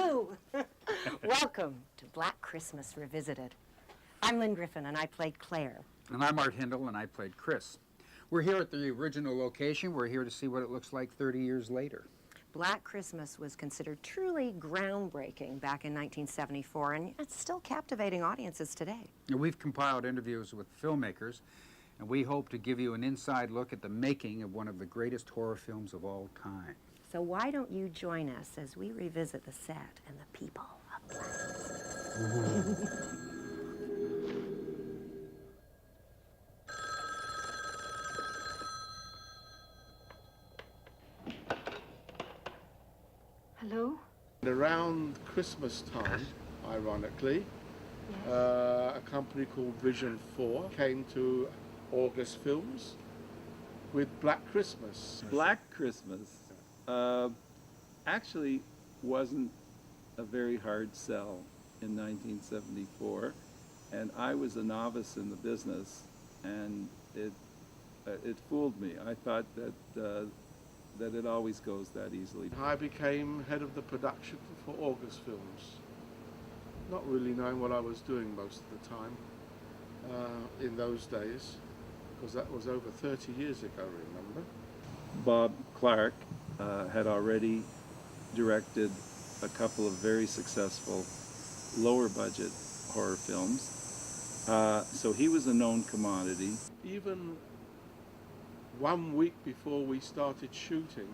Hello! Welcome to Black Christmas Revisited. I'm Lynn Griffin, and I played Claire. And I'm Art Hindle, and I played Chris. We're here at the original location. We're here to see what it looks like 30 years later. Black Christmas was considered truly groundbreaking back in 1974, and it's still captivating audiences today. Now, we've compiled interviews with filmmakers, and we hope to give you an inside look at the making of one of the greatest horror films of all time. So why don't you join us as we revisit the set and the people of Black Christmas? Hello? Around Christmas time, ironically, a company called Vision 4 came to August Films with Black Christmas. Black Christmas actually wasn't a very hard sell in 1974, and I was a novice in the business, and it fooled me. I thought that it always goes that easily. I became head of the production for August Films, not really knowing what I was doing most of the time in those days, because that was over 30 years ago, remember? Bob Clark had already directed a couple of very successful lower budget horror films, so he was a known commodity. Even 1 week before we started shooting,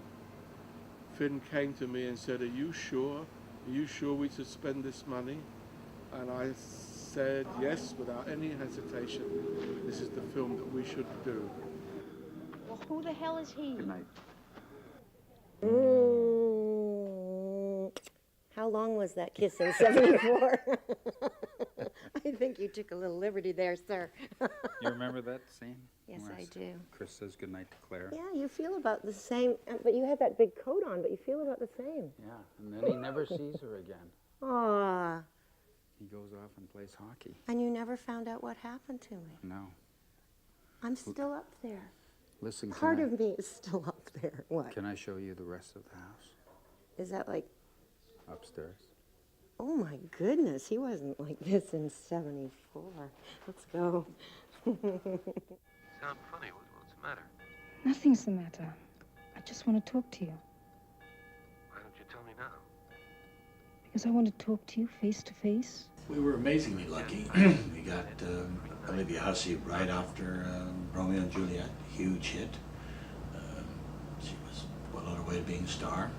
Finn came to me and said, "Are you sure? Are you sure we should spend this money?" And I said, yes, without any hesitation. This is the film that we should do. Well, who the hell is he? Good night. How long was that kiss in 74? I think you took a little liberty there, sir. You remember that scene? Yes, Where I do. Chris says goodnight to Claire. Yeah, you feel about the same, but you had that big coat on, but you feel about the same. Yeah, and then he never sees her again. Aw, He goes off and plays hockey. and you never found out what happened to me. No. I'm still up there. Listen, Part of me is still up there. What? can I show you the rest of the house? Is that like, Upstairs. oh my goodness, he wasn't like this in 74. Let's go. Sound funny. What's the matter? Nothing's the matter. I just want to talk to you. Why don't you tell me now? Because I want to talk to you face to face. We were amazingly lucky. We got Olivia Hussey right after Romeo and Juliet, huge hit. She was well on her way to being a star.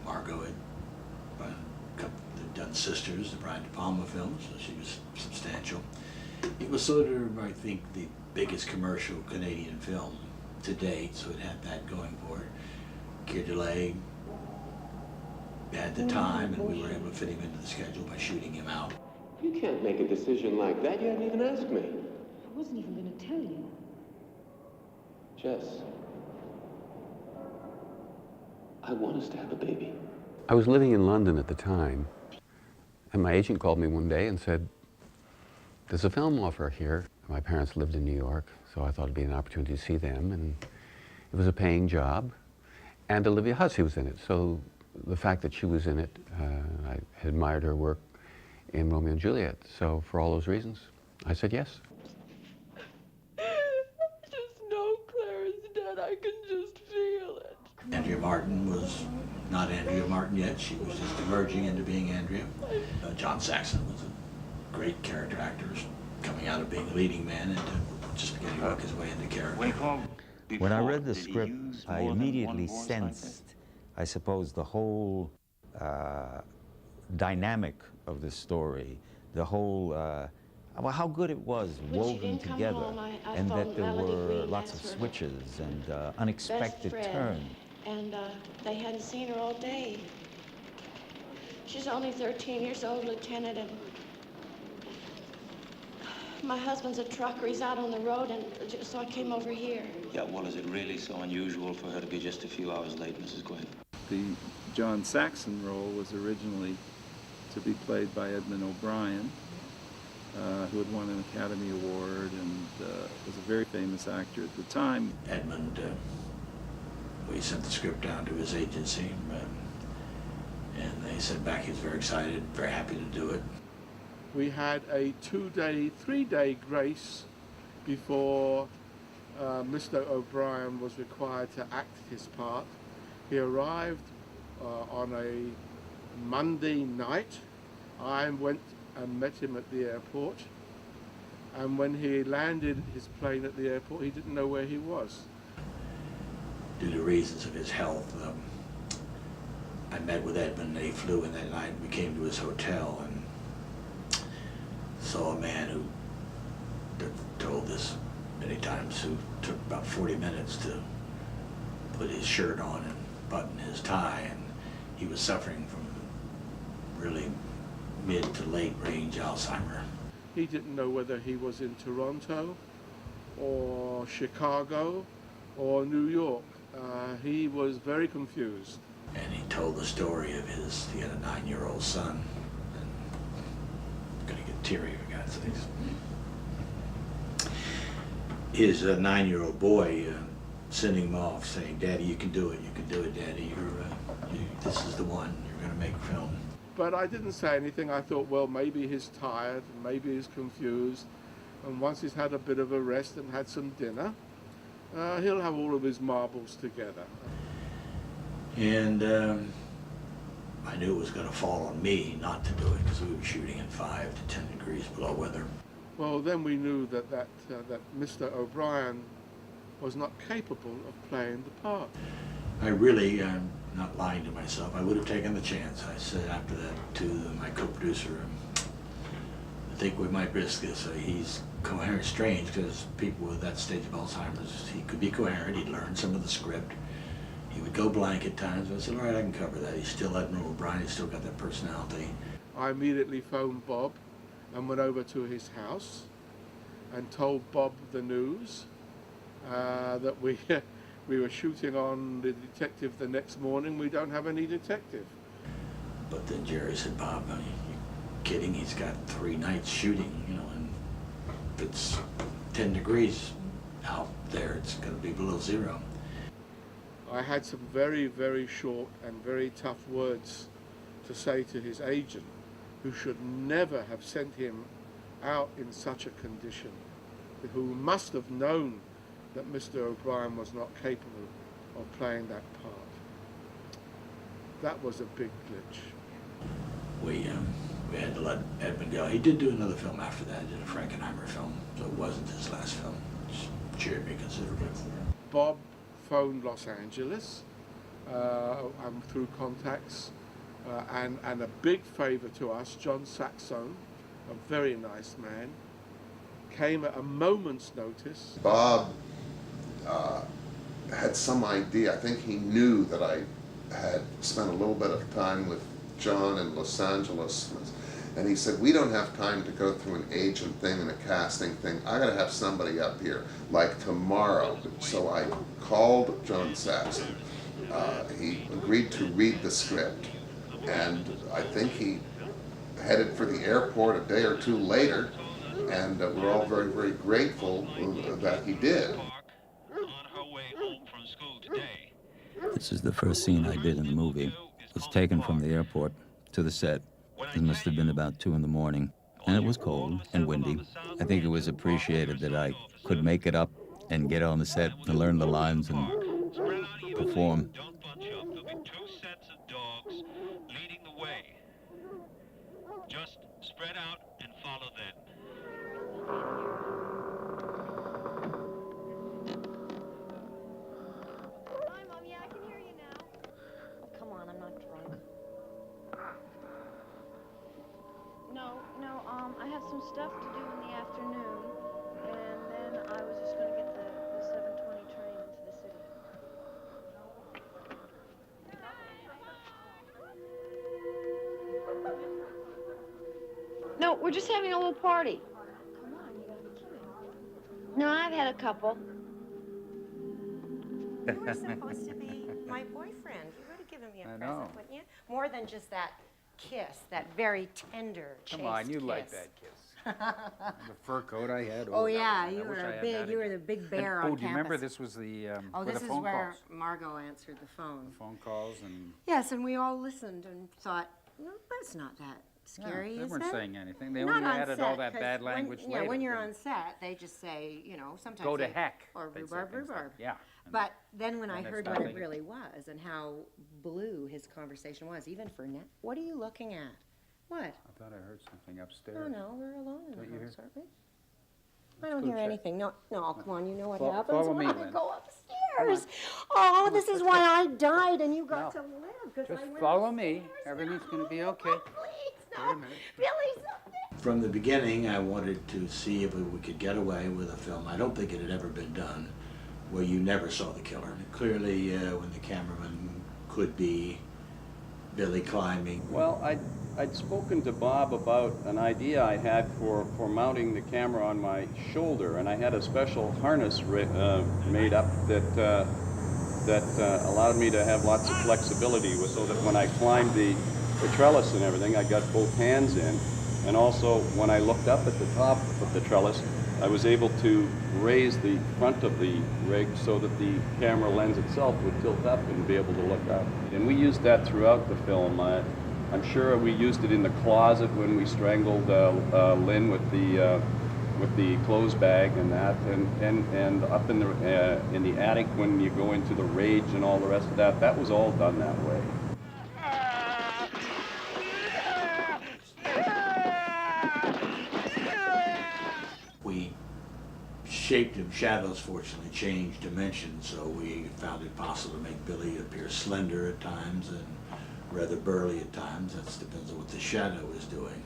Margot had done Sisters, the Brian De Palma films, so she was substantial. It was sort of, I think, the biggest commercial Canadian film to date, so it had that going for it. Keir Dullea had the time, and we were able to fit him into the schedule by shooting him out. You can't make a decision like that. You haven't even asked me. I wasn't even going to tell you. Jess, I want us to have a baby. I was living in London at the time, and my agent called me one day and said, "There's a film offer here." My parents lived in New York, so I thought it'd be an opportunity to see them, and it was a paying job, and Olivia Hussey was in it. So the fact that she was in it, I had admired her work in Romeo and Juliet. So for all those reasons, I said yes. Just know Claire is dead. I can just feel it. Andrea Martin was not Andrea Martin yet. She was just emerging into being Andrea. John Saxon was a great character actor, coming out of being a leading man and just beginning to work his way into character. When I read the script, I immediately sensed, I suppose, the whole dynamic of the story, the whole, well, how good it was woven together, and that there were lots of switches and unexpected turns. And they hadn't seen her all day. She's only 13 years old, Lieutenant, and my husband's a trucker. He's out on the road, and so I came over here. Yeah, well, is it really so unusual for her to be just a few hours late, Mrs. Gwynn? The John Saxon role was originally to be played by Edmund O'Brien, who had won an Academy Award and was a very famous actor at the time. Edmund, we sent the script down to his agency. And they said back he was very excited, very happy to do it. We had a 3-day grace before Mr. O'Brien was required to act his part. He arrived on a Monday night. I went and met him at the airport, and when he landed his plane at the airport, he didn't know where he was. Due to reasons of his health, I met with Edmund. He flew in that night. We came to his hotel and saw a man who told this many times, who took about 40 minutes to put his shirt on and button his tie, and he was suffering from really mid to late range Alzheimer. He didn't know whether he was in Toronto or Chicago or New York. He was very confused. And he told the story of he had a 9-year-old son, and I'm gonna get teary for God's sakes. His 9-year-old boy sending him off saying, "Daddy, you can do it, Daddy, this is the one, you're gonna make film." But I didn't say anything. I thought, well, maybe he's tired, maybe he's confused, and once he's had a bit of a rest and had some dinner, he'll have all of his marbles together. And I knew it was going to fall on me not to do it, because we were shooting in 5 to 10 degrees below weather. Well, then we knew that Mr. O'Brien was not capable of playing the part. I really, not lying to myself, I would have taken the chance. I said after that to my co-producer, I think we might risk this. He's coherent, strange, because people with that stage of Alzheimer's, he could be coherent, he'd learn some of the script. He would go blank at times, but I said, all right, I can cover that. He's still Admiral O'Brien, he's still got that personality. I immediately phoned Bob and went over to his house and told Bob the news that we were shooting on The Detective the next morning. We don't have any detective. But then Jerry said, Bob, are you kidding? He's got 3 nights shooting, and if it's 10 degrees out there, it's going to be below 0. I had some very, very short and very tough words to say to his agent, who should never have sent him out in such a condition, who must have known that Mr. O'Brien was not capable of playing that part. That was a big glitch. We had to let Edmund go. He did do another film after that, did a Frankenheimer film, so it wasn't his last film, which cheered me considerably. Bob phoned Los Angeles through contacts, and a big favor to us, John Saxon, a very nice man, came at a moment's notice. Bob had some idea. I think he knew that I had spent a little bit of time with John in Los Angeles, and he said, we don't have time to go through an agent thing and a casting thing. I gotta have somebody up here, like tomorrow. So I called John Saxon. He agreed to read the script, and I think he headed for the airport a day or 2 later, and we're all very, very grateful that he did. This is the first scene I did in the movie. It was taken from the airport to the set. It must have been about 2 in the morning, and it was cold and windy. I think it was appreciated that I could make it up and get on the set and learn the lines and perform. Don't bunch up. There'll be 2 sets of dogs leading the way. Just spread out and follow them. Hi, Mom. Yeah, I can hear you now. Come on, I'm not drunk. No, I have some stuff to do in the afternoon, and then I was just going to get the 7:20 train into the city. No, we're just having a little party. Come on, you gotta be kidding. No, I've had a couple. You were supposed to be my boyfriend. You would have given me a I present, know. wouldn't you? More than just that kiss, that very tender, chaste Come on, you kiss. like that kiss. The fur coat I had. Oh yeah, I you wish were I a had big, that you were again. the big And, bear on oh, campus. do you remember this was the Oh, where this the is phone where calls? Margot answered the phone. Phone calls and Yes, and we all listened and thought, no, that's not that scary, they is weren't it? saying anything. They Not only on added set, all that 'cause bad when- language yeah, later. when you're didn't on set, they just say, you know, sometimes Go to they- heck. or they'd say rhubarb, things like- rhubarb. yeah. But then when I And it's heard what it nothing. really was and how blue his conversation was, even for now, what are you looking at? What? I thought I heard something upstairs. Oh no, we're alone in Don't the you house, hear? aren't we? I don't go hear check. anything. No, no, come on, you know what Fo- happens follow when me, I Lynn. go upstairs. Oh, this is why I died and you got to live. 'Cause Just I went follow me. upstairs Everything's now. going to be okay. Oh, please, no. Wait a minute. Billy, something. From the beginning, I wanted to see if we could get away with a film. I don't think it had ever been done where you never saw the killer. Clearly, when the cameraman could be Billy climbing. Well, I'd spoken to Bob about an idea I had for mounting the camera on my shoulder, and I had a special harness made up that allowed me to have lots of flexibility, so that when I climbed the trellis and everything, I got both hands in. And also, when I looked up at the top of the trellis, I was able to raise the front of the rig so that the camera lens itself would tilt up and be able to look up. And we used that throughout the film. I'm sure we used it in the closet when we strangled Lynn with the clothes bag and that, and up in the attic when you go into the rage and all the rest of that. That was all done that way. We shaped him. Shadows fortunately changed dimensions, so we found it possible to make Billy appear slender at times and rather burly at times. That depends on what the shadow is doing.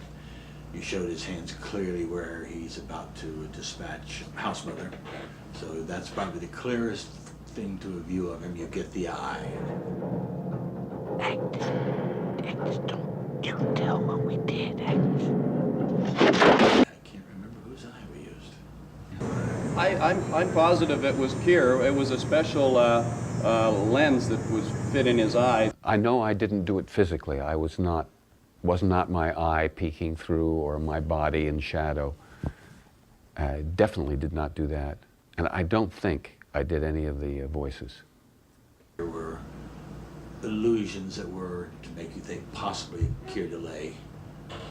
You showed his hands clearly where he's about to dispatch House Mother. So that's probably the clearest thing to a view of him. You get the eye. Agnes, don't tell what we did, Agnes. I can't remember whose eye we used. I'm positive it was Keir. It was a special lens that was fit in his eye. I know I didn't do it physically. I was not my eye peeking through or my body in shadow. I definitely did not do that. And I don't think I did any of the voices. There were illusions that were to make you think possibly Keir Dullea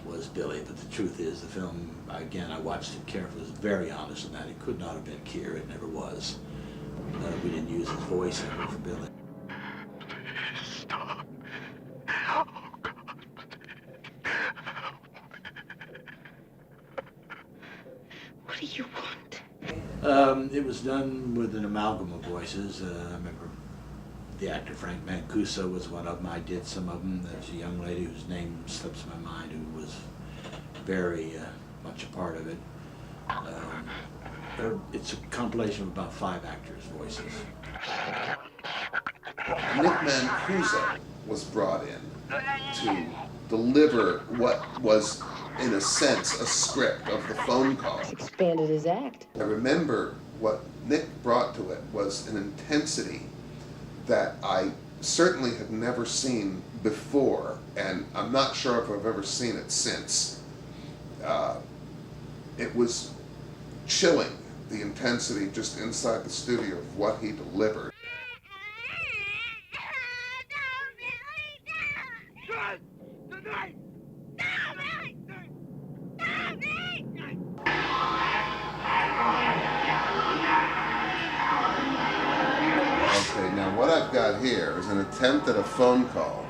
was Billy, but the truth is the film, again, I watched it carefully, was very honest in that. It could not have been Keir, it never was. We didn't use his voice ever for Billy. Stop. Oh, God. What do you want? It was done with an amalgam of voices. I remember the actor Frank Mancuso was one of them. I did some of them. There's a young lady whose name slips my mind who was very much a part of it. It's a compilation of about 5 actors' voices. Nick Mancuso was brought in to deliver what was, in a sense, a script of the phone call. Expanded his act. I remember what Nick brought to it was an intensity that I certainly had never seen before, and I'm not sure if I've ever seen it since. It was chilling, the intensity just inside the studio of what he delivered. Okay, now what I've got here is an attempt at a phone call,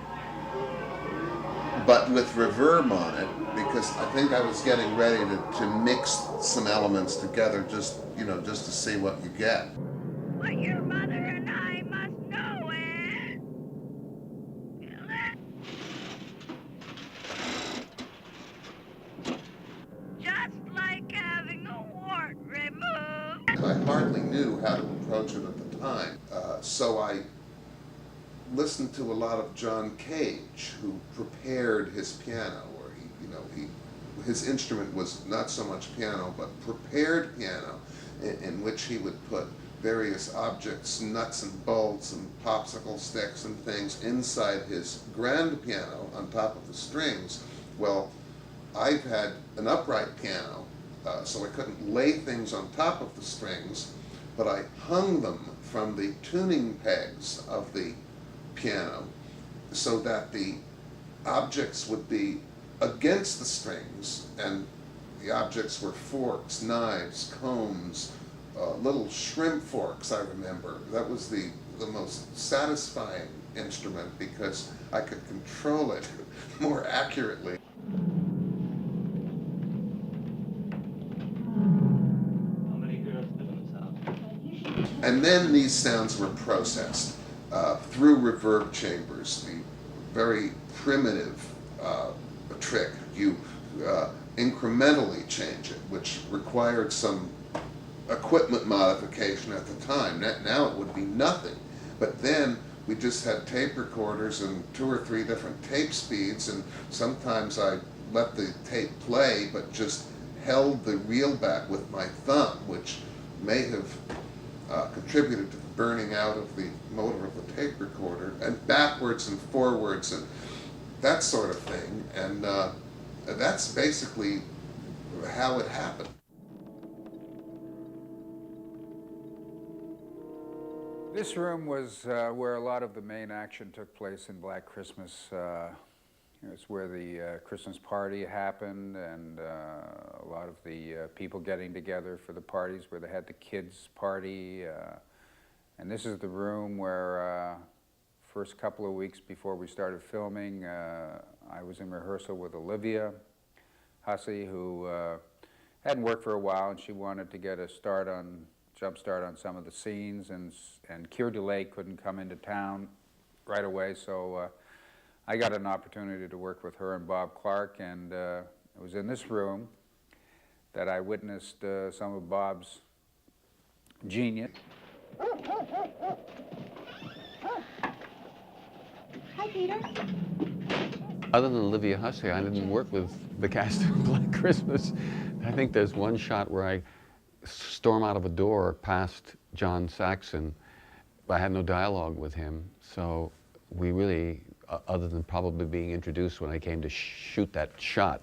but with reverb on it, because I think I was getting ready to mix some elements together just to see what you get. What your mother and I must know is... just like having a wart removed. I hardly knew how to approach it at the time, so I listened to a lot of John Cage, who prepared his piano, or his instrument was not so much piano, but prepared piano, in which he would put various objects, nuts and bolts and popsicle sticks and things inside his grand piano on top of the strings. Well, I've had an upright piano, so I couldn't lay things on top of the strings, but I hung them from the tuning pegs of the piano so that the objects would be against the strings, and the objects were forks, knives, combs, little shrimp forks, I remember. That was the most satisfying instrument because I could control it more accurately. And then these sounds were processed through reverb chambers, the very primitive trick. You incrementally change it, which required some equipment modification at the time. Now it would be nothing. But then we just had tape recorders and 2 or 3 different tape speeds, and sometimes I let the tape play but just held the reel back with my thumb, which may have contributed to the burning out of the motor of the tape recorder, and backwards and forwards and that sort of thing. And that's basically how it happened. This room was where a lot of the main action took place in Black Christmas. It's where the Christmas party happened, and a lot of the people getting together for the parties, where they had the kids' party. And this is the room where first couple of weeks before we started filming, I was in rehearsal with Olivia Hussey, who hadn't worked for a while, and she wanted to get a jump start on some of the scenes, and Keir Dullea couldn't come into town right away, so I got an opportunity to work with her and Bob Clark, and it was in this room that I witnessed some of Bob's genius. Hi, Peter. Other than Olivia Hussey, I didn't work with the cast of Black Christmas. I think there's one shot where I storm out of a door past John Saxon. I had no dialogue with him, so we really, other than probably being introduced when I came to shoot that shot.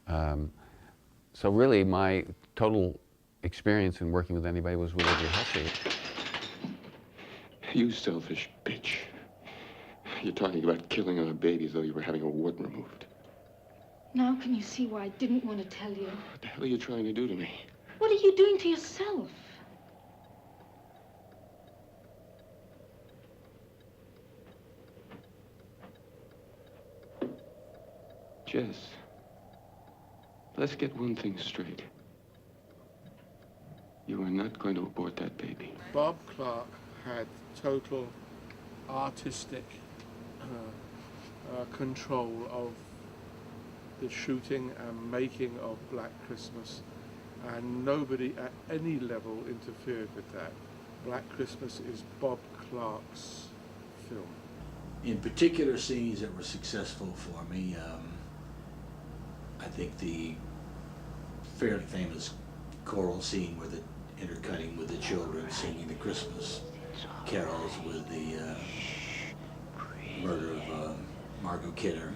So really, my total experience in working with anybody was with Olivia Hussey. You selfish bitch. You're talking about killing our baby as though you were having a wart removed. Now can you see why I didn't want to tell you? What the hell are you trying to do to me? What are you doing to yourself? Jess, let's get one thing straight. You are not going to abort that baby. Bob Clark had total artistic control of the shooting and making of Black Christmas, and nobody at any level interfered with that. Black Christmas is Bob Clark's film. In particular scenes that were successful for me, I think the fairly famous choral scene where the intercutting with the children singing the Christmas carols with the murder of Margot Kidder.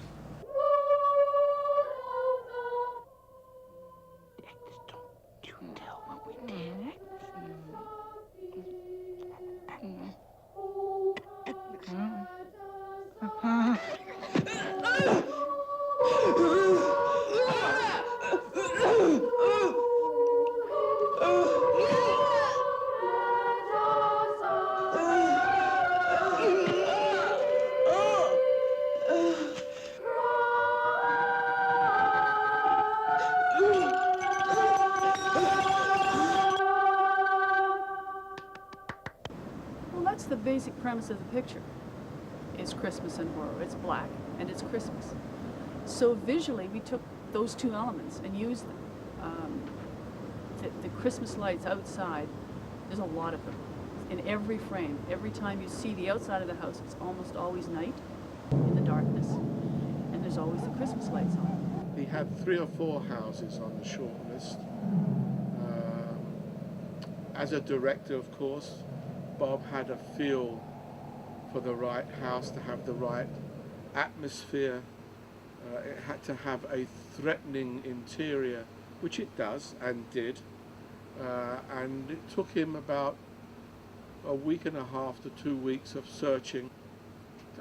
You tell what we did. Well, that's the basic premise of the picture. It's Christmas and horror. It's black and it's Christmas. So visually, we took those two elements and used them. The Christmas lights outside, there's a lot of them. In every frame, every time you see the outside of the house, it's almost always night in the darkness. And there's always the Christmas lights on. He had 3 or 4 houses on the short list. As a director, of course, Bob had a feel for the right house to have the right atmosphere. It had to have a threatening interior, which it does and did. And it took him about a week and a half to 2 weeks of searching,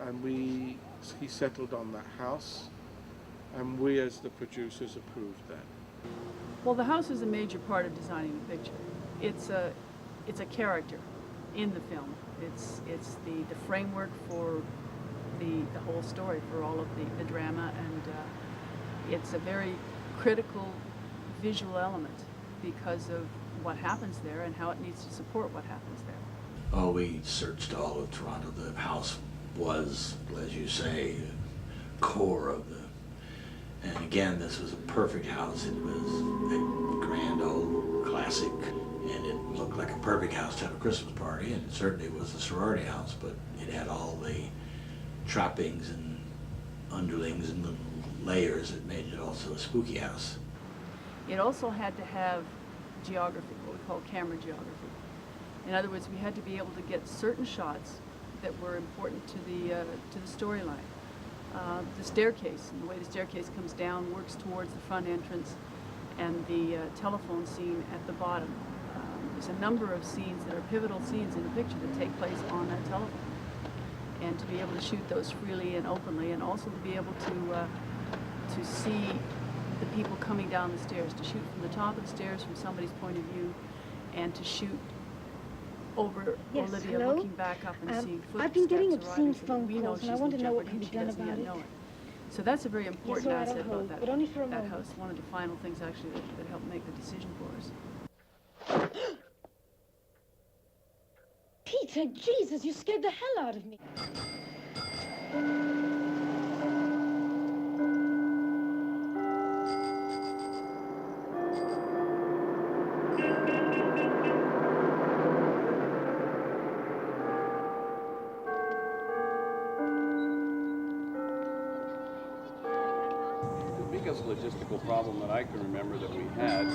and he settled on that house, and we as the producers approved that. Well, the house is a major part of designing the picture. It's a character in the film. It's the framework for the whole story, for all of the drama, and it's a very critical visual element because of what happens there and how it needs to support what happens there. Oh, we searched all of Toronto. The house was, as you say, core of the. And again, this was a perfect house. It was a grand old classic, and it looked like a perfect house to have a Christmas party, and it certainly was a sorority house, but it had all the trappings and underlings and little layers that made it also a spooky house. It also had to have geography, what we call camera geography. In other words, we had to be able to get certain shots that were important to the storyline. The staircase, and the way the staircase comes down, works towards the front entrance, and the telephone scene at the bottom. There's a number of scenes that are pivotal scenes in the picture that take place on that telephone. And to be able to shoot those freely and openly, and also to be able to see the people coming down the stairs, to shoot from the top of the stairs from somebody's point of view, and to shoot over Yes, Olivia hello? looking back up and seeing footsteps I've been getting arriving, obscene so that phone we know calls, and I she's want in to know what jeopardy can be and she done doesn't about yet it. know it. So that's a very important all right, asset I'll about hold, that, but only for a that moment. house. One of the final things actually that helped make the decision for us. Peter, Jesus, you scared the hell out of me. The biggest logistical problem that I can remember that we had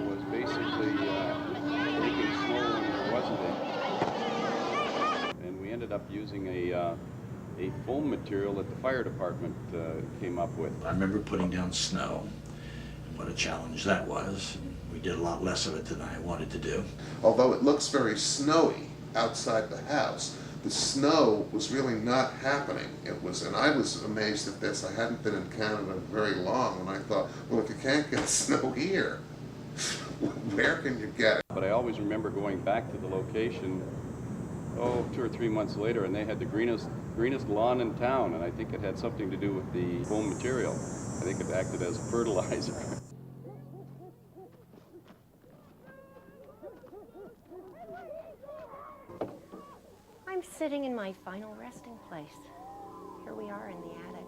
was basically making snow when there wasn't any. And we ended up using a foam material that the fire department came up with. I remember putting down snow, and what a challenge that was. We did a lot less of it than I wanted to do. Although it looks very snowy outside the house, the snow was really not happening. It was, and I was amazed at this. I hadn't been in Canada very long, and I thought, well, if you can't get snow here, where can you get it? But I always remember going back to the location, 2 or 3 months later, and they had the greenest lawn in town, and I think it had something to do with the foam material. I think it acted as fertilizer. I'm sitting in my final resting place. Here we are in the attic.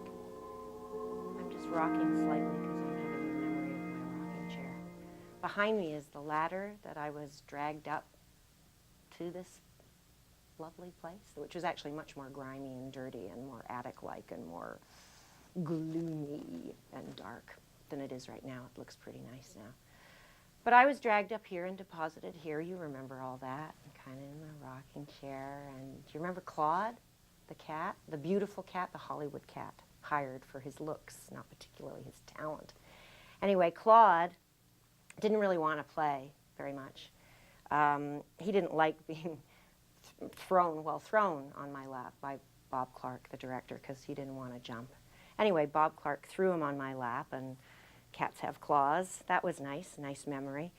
I'm just rocking slightly because I'm having a memory of my rocking chair. Behind me is the ladder that I was dragged up to this lovely place, which was actually much more grimy and dirty and more attic-like and more gloomy and dark than it is right now. It looks pretty nice now. But I was dragged up here and deposited here. You remember all that, kind of in the rocking chair. And do you remember Claude, the cat, the beautiful cat, the Hollywood cat, hired for his looks, not particularly his talent. Anyway, Claude didn't really want to play very much. He didn't like being thrown on my lap by Bob Clark, the director, because he didn't want to jump. Anyway, Bob Clark threw him on my lap, and cats have claws. That was nice memory.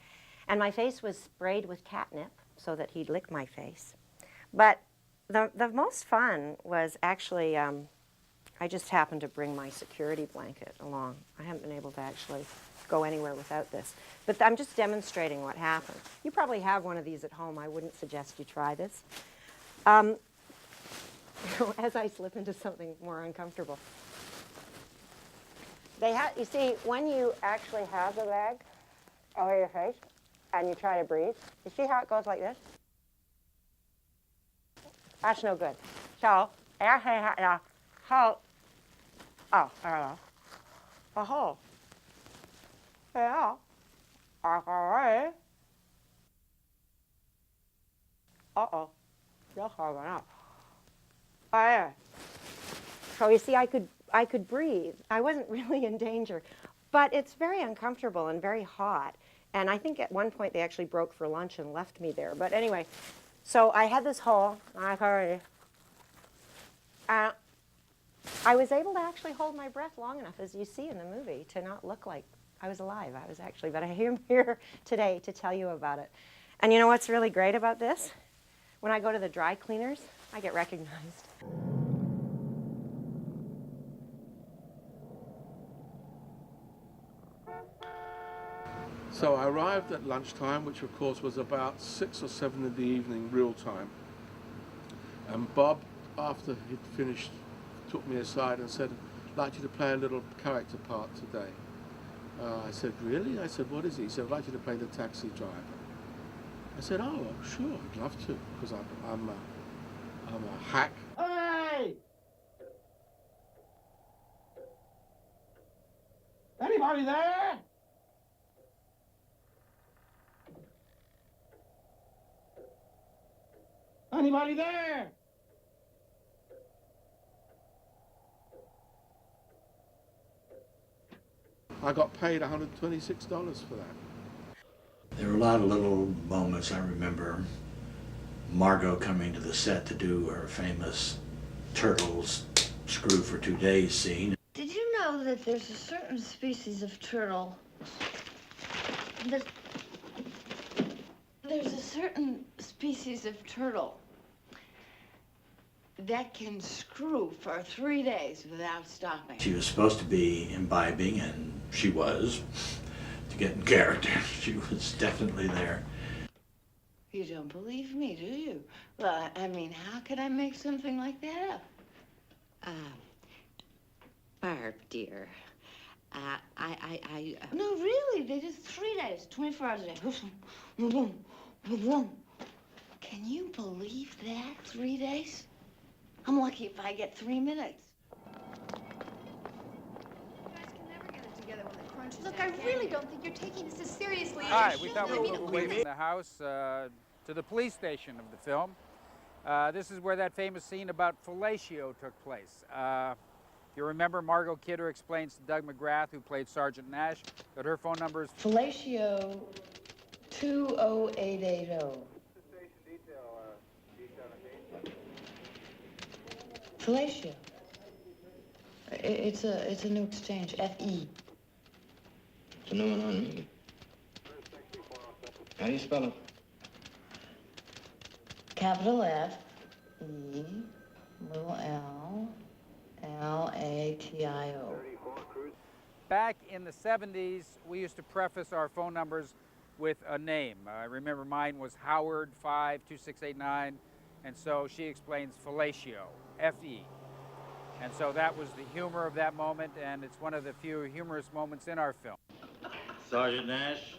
And my face was sprayed with catnip so that he'd lick my face. But the most fun was actually, I just happened to bring my security blanket along. I haven't been able to actually go anywhere without this. But I'm just demonstrating what happened. You probably have one of these at home. I wouldn't suggest you try this. As I slip into something more uncomfortable. You see, when you actually have the bag over your face and you try to breathe, you see how it goes like this? That's no good. So, so you see, I could breathe. I wasn't really in danger. But it's very uncomfortable and very hot. And I think at one point they actually broke for lunch and left me there. But anyway, so I had this hole. I was able to actually hold my breath long enough, as you see in the movie, to not look like I was alive. I was actually, but I am here today to tell you about it. And you know what's really great about this? When I go to the dry cleaners, I get recognized. So I arrived at lunchtime, which of course was about 6 or 7 in the evening, real time. And Bob, after he'd finished, took me aside and said, "I'd like you to play a little character part today." I said, "Really?" I said, "What is it?" He said, "I'd like you to play the taxi driver." I said, "Oh, sure, I'd love to, because I'm a hack." Hey! Anybody there? Anybody there? I got paid $126 for that. There were a lot of little moments. I remember Margot coming to the set to do her famous Turtles Screw for 2 Days scene. Did you know that there's a certain species of turtle there's a certain species of turtle that can screw for 3 days without stopping? She was supposed to be imbibing, and she was, to get in character. She was definitely there. You don't believe me, do you? Well, I mean, how could I make something like that up? Barb, dear, No, really, they just 3 days, 24 hours a day. Can you believe that, 3 days? I'm lucky if I get 3 minutes. Look, I really don't think you're taking this as seriously as All right, you we should. thought I we'd mean, move away from the house to the police station of the film. This is where that famous scene about fellatio took place. You remember Margot Kidder explains to Doug McGrath, who played Sergeant Nash, that her phone number is Fellatio 20880. Fellatio. It's a new exchange. FE. It's a new one on me. How do you spell it? Capital F E little L Latio. Back in the 70s, we used to preface our phone numbers with a name. I remember mine was Howard 52689, and so she explains fellatio, F-E. And so that was the humor of that moment, and it's one of the few humorous moments in our film. Sergeant Nash,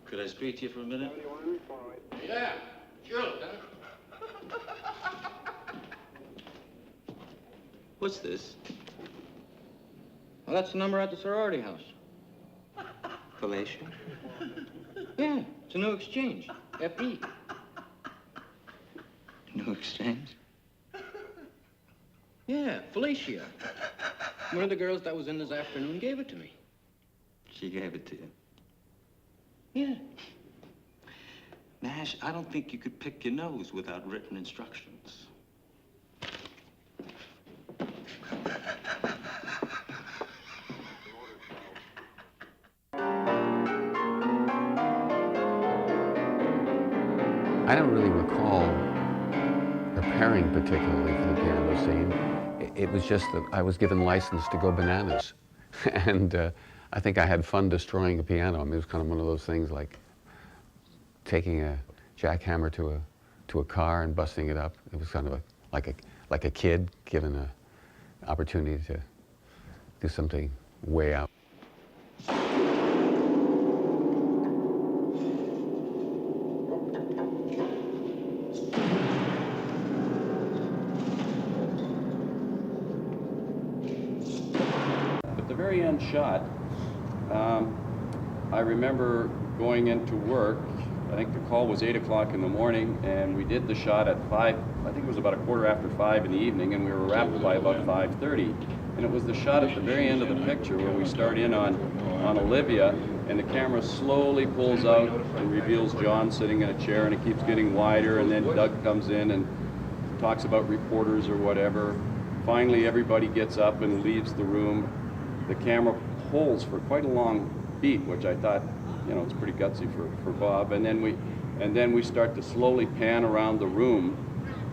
could I speak to you for a minute? Yeah, sure, Lieutenant. What's this? Well, that's the number at the sorority house. Fellatio? Yeah, it's a new exchange. FE. New exchange? Yeah, Felicia. One of the girls that was in this afternoon gave it to me. She gave it to you. Yeah. Nash, I don't think you could pick your nose without written instructions. I don't really recall preparing particularly for the piano scene. It was just that I was given license to go bananas. And I think I had fun destroying a piano. I mean, it was kind of one of those things like taking a jackhammer to a car and busting it up. It was kind of like a kid given an opportunity to do something way out. At the very end shot, I remember going into work. I think the call was 8 o'clock in the morning, and we did the shot at 5, I think it was about 5:15 in the evening, and we were wrapped by about 5:30. And And it was the shot at the very end of the picture where we start in on Olivia, and the camera slowly pulls out and reveals John sitting in a chair, and it keeps getting wider, and then Doug comes in and talks about reporters or whatever. Finally, everybody gets up and leaves the room. The camera holds for quite a long beat, which I thought, you know, it's pretty gutsy for Bob. And then we start to slowly pan around the room,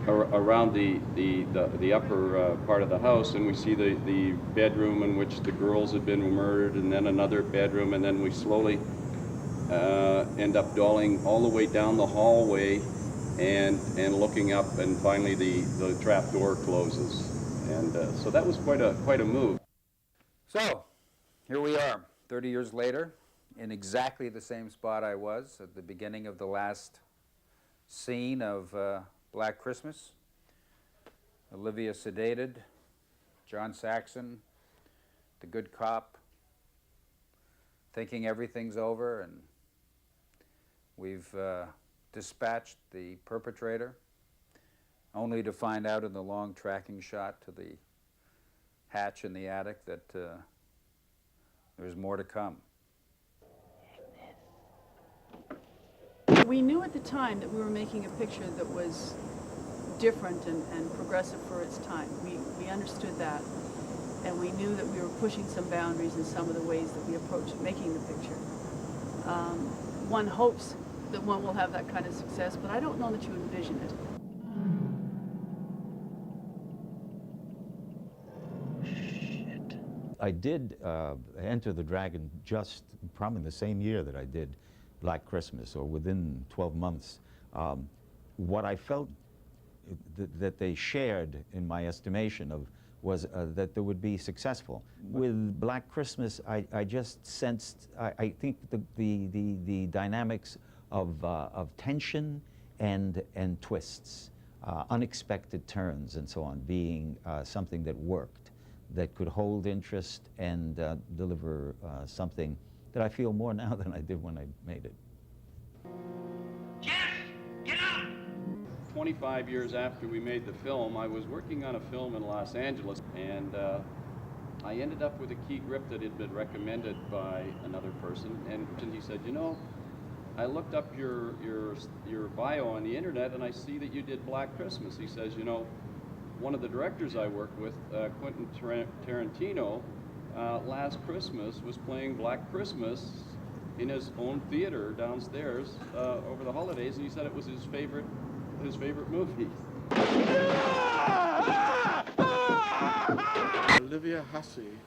around the upper part of the house, and we see the bedroom in which the girls had been murdered, and then another bedroom, and then we slowly end up dolling all the way down the hallway and looking up, and finally the trap door closes. And so that was quite a move. So, here we are, 30 years later, in exactly the same spot I was at the beginning of the last scene of Black Christmas. Olivia sedated, John Saxon, the good cop, thinking everything's over, and we've dispatched the perpetrator, only to find out in the long tracking shot to the hatch in the attic that there's more to come. We knew at the time that we were making a picture that was different and progressive for its time. We understood that, and we knew that we were pushing some boundaries in some of the ways that we approached making the picture. One hopes that one will have that kind of success, but I don't know that you envision it. I did Enter the Dragon just probably the same year that I did Black Christmas, or within 12 months. What I felt that they shared, in my estimation, was that they would be successful. With Black Christmas, I just sensed, I think the dynamics of tension and twists, unexpected turns and so on, being something that worked, that could hold interest and deliver something that I feel more now than I did when I made it. 25 years after we made the film, I was working on a film in Los Angeles, and I ended up with a key grip that had been recommended by another person, and he said, you know, I looked up your bio on the internet, and I see that you did Black Christmas. He says, you know, one of the directors I work with, Quentin Tarantino, last Christmas was playing Black Christmas in his own theater downstairs over the holidays, and he said it was his favorite movie. Olivia Hussey,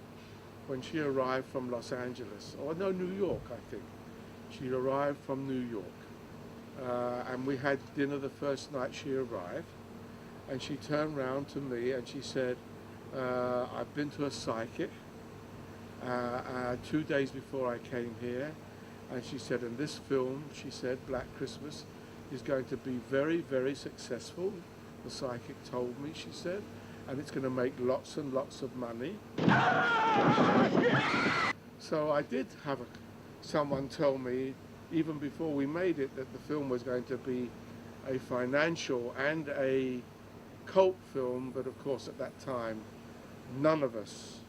when she arrived from Los Angeles, or no, New York, I think. She arrived from New York, and we had dinner the first night she arrived, and she turned round to me and she said, I've been to a psychic 2 days before I came here, and she said, in this film, she said, Black Christmas is going to be very, very successful. The psychic told me, she said, and it's going to make lots and lots of money. So I did have someone tell me, even before we made it, that the film was going to be a financial and a cult film, but of course at that time, none of us,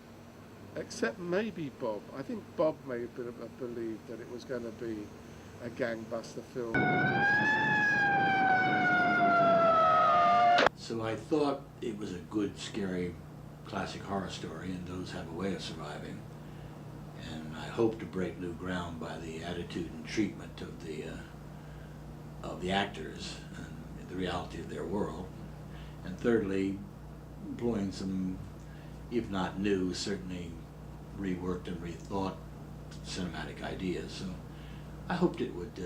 except maybe Bob. I think Bob may have believed that it was going to be a gangbuster film. So I thought it was a good, scary, classic horror story, and those have a way of surviving. And I hope to break new ground by the attitude and treatment of the actors and the reality of their world. And thirdly, employing some, if not new, certainly reworked and rethought cinematic ideas. So I hoped it would,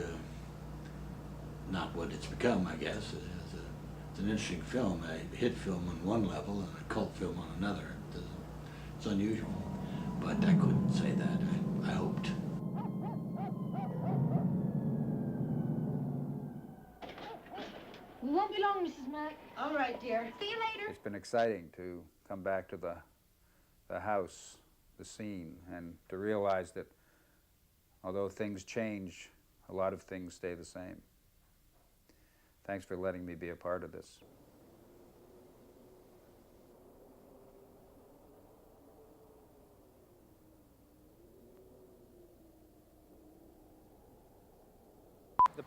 not what it's become, I guess. It's an interesting film, a hit film on one level and a cult film on another. It's unusual, but I couldn't say that. I hoped. We won't be long, Mrs. Mack. All right, dear. See you later. It's been exciting to come back to the house, the scene, and to realize that although things change, a lot of things stay the same. Thanks for letting me be a part of this.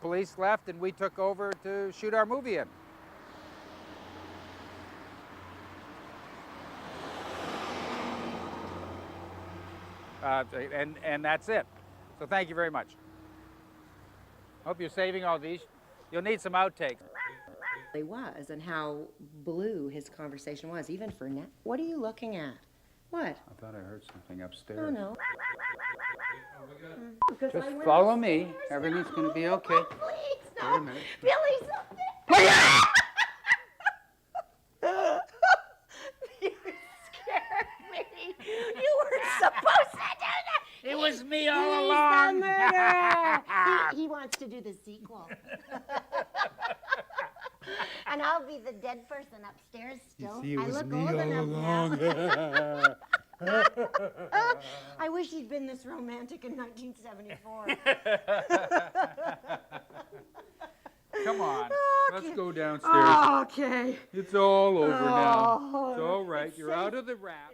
police left and we took over to shoot our movie in. And that's it. So thank you very much. Hope you're saving all these. You'll need some outtakes. He was, and how blue his conversation was, even for now. What are you looking at? What? I thought I heard something upstairs. Oh, no. Just follow me. Everything's going to be okay. Oh, please, no. Wait a minute. Billy, something. You scared me. You were supposed to do that. It was me all He's along. the murderer. He wants to do the sequel. And I'll be the dead person upstairs still. You see, it was I look me old all enough now. I wish he'd been this romantic in 1974. Come on. Okay. Let's go downstairs. Okay. It's all over now. Oh, It's all right. it's You're safe. out of the wrap.